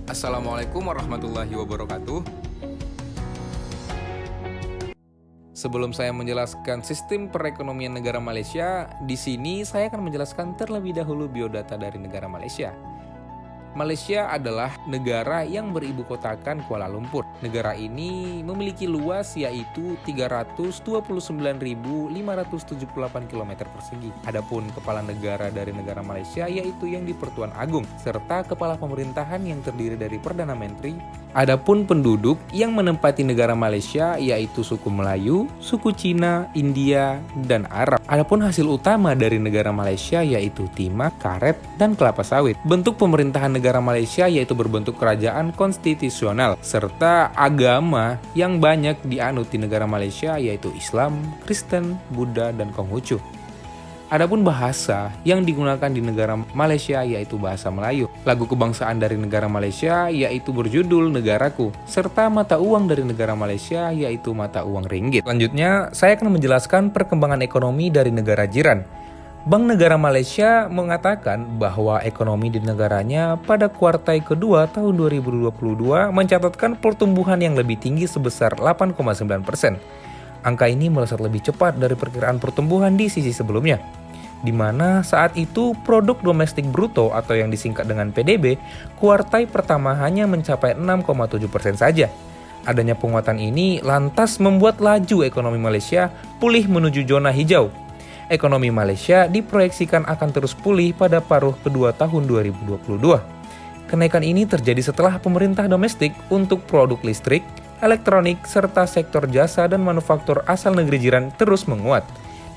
Assalamualaikum warahmatullahi wabarakatuh. Sebelum saya menjelaskan sistem perekonomian negara Malaysia, di sini saya akan menjelaskan terlebih dahulu biodata dari negara Malaysia. Malaysia adalah negara yang beribu kotakan Kuala Lumpur. Negara ini memiliki luas yaitu 329.578 km persegi. Adapun kepala negara dari negara Malaysia yaitu yang di-Pertuan Agong, serta kepala pemerintahan yang terdiri dari Perdana Menteri. Adapun penduduk yang menempati negara Malaysia yaitu suku Melayu, suku Cina, India, dan Arab. Adapun hasil utama dari negara Malaysia yaitu timah, karet, dan kelapa sawit. Bentuk pemerintahan negara Malaysia yaitu berbentuk kerajaan konstitusional, serta agama yang banyak dianut di negara Malaysia yaitu Islam, Kristen, Buddha, dan Konghucu. Adapun bahasa yang digunakan di negara Malaysia yaitu bahasa Melayu. Lagu kebangsaan dari negara Malaysia yaitu berjudul Negaraku, serta mata uang dari negara Malaysia yaitu mata uang ringgit. Selanjutnya, saya akan menjelaskan perkembangan ekonomi dari negara jiran. Bank Negara Malaysia mengatakan bahwa ekonomi di negaranya pada kuartal kedua tahun 2022 mencatatkan pertumbuhan yang lebih tinggi sebesar 8,9%. Angka ini melesat lebih cepat dari perkiraan pertumbuhan di sisi sebelumnya, di mana saat itu produk domestik bruto atau yang disingkat dengan PDB, kuartal pertama hanya mencapai 6,7% saja. Adanya penguatan ini lantas membuat laju ekonomi Malaysia pulih menuju zona hijau. Ekonomi Malaysia diproyeksikan akan terus pulih pada paruh kedua tahun 2022. Kenaikan ini terjadi setelah pemerintah domestik untuk produk listrik, elektronik, serta sektor jasa dan manufaktur asal negeri jiran terus menguat,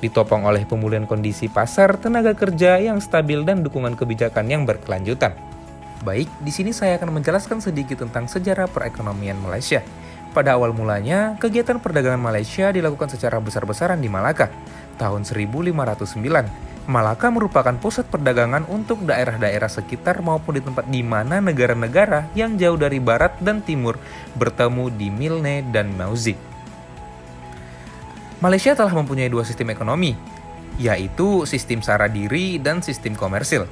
ditopang oleh pemulihan kondisi pasar tenaga kerja yang stabil dan dukungan kebijakan yang berkelanjutan. Baik, di sini saya akan menjelaskan sedikit tentang sejarah perekonomian Malaysia. Pada awal mulanya, kegiatan perdagangan Malaysia dilakukan secara besar-besaran di Malaka. Tahun 1509, Malaka merupakan pusat perdagangan untuk daerah-daerah sekitar maupun di tempat di mana negara-negara yang jauh dari barat dan timur bertemu di Milne dan Mauzik. Malaysia telah mempunyai dua sistem ekonomi, yaitu sistem sara diri dan sistem komersil.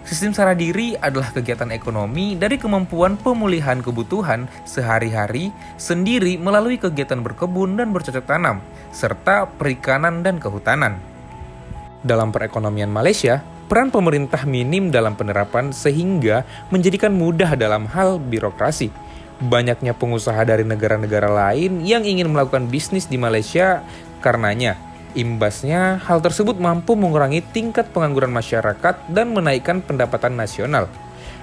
Sistem sara diri adalah kegiatan ekonomi dari kemampuan pemulihan kebutuhan sehari-hari sendiri melalui kegiatan berkebun dan bercocok tanam, serta perikanan dan kehutanan. Dalam perekonomian Malaysia, peran pemerintah minim dalam penerapan sehingga menjadikan mudah dalam hal birokrasi. Banyaknya pengusaha dari negara-negara lain yang ingin melakukan bisnis di Malaysia karenanya. Imbasnya, hal tersebut mampu mengurangi tingkat pengangguran masyarakat dan menaikkan pendapatan nasional.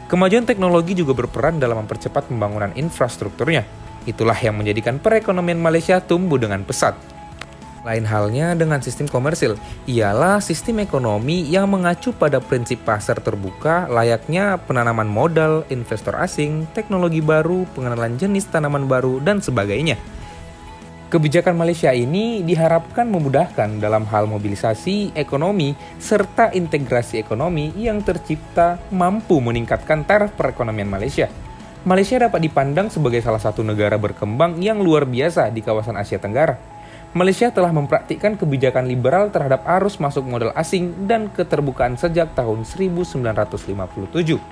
Kemajuan teknologi juga berperan dalam mempercepat pembangunan infrastrukturnya. Itulah yang menjadikan perekonomian Malaysia tumbuh dengan pesat. Lain halnya dengan sistem komersil, ialah sistem ekonomi yang mengacu pada prinsip pasar terbuka layaknya penanaman modal, investor asing, teknologi baru, pengenalan jenis tanaman baru, dan sebagainya. Kebijakan Malaysia ini diharapkan memudahkan dalam hal mobilisasi ekonomi serta integrasi ekonomi yang tercipta mampu meningkatkan taraf perekonomian Malaysia. Malaysia dapat dipandang sebagai salah satu negara berkembang yang luar biasa di kawasan Asia Tenggara. Malaysia telah mempraktikkan kebijakan liberal terhadap arus masuk modal asing dan keterbukaan sejak tahun 1957.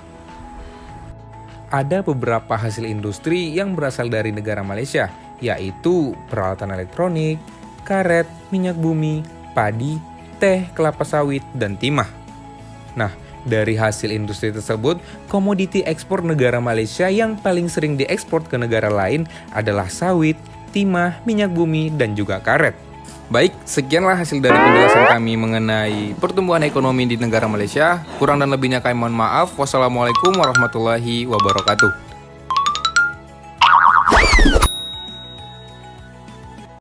Ada beberapa hasil industri yang berasal dari negara Malaysia, yaitu peralatan elektronik, karet, minyak bumi, padi, teh, kelapa sawit, dan timah. Nah, dari hasil industri tersebut, komoditi ekspor negara Malaysia yang paling sering diekspor ke negara lain adalah sawit, timah, minyak bumi, dan juga karet. Baik, sekianlah hasil dari penjelasan kami mengenai pertumbuhan ekonomi di negara Malaysia. Kurang dan lebihnya kami mohon maaf. Wassalamualaikum warahmatullahi wabarakatuh.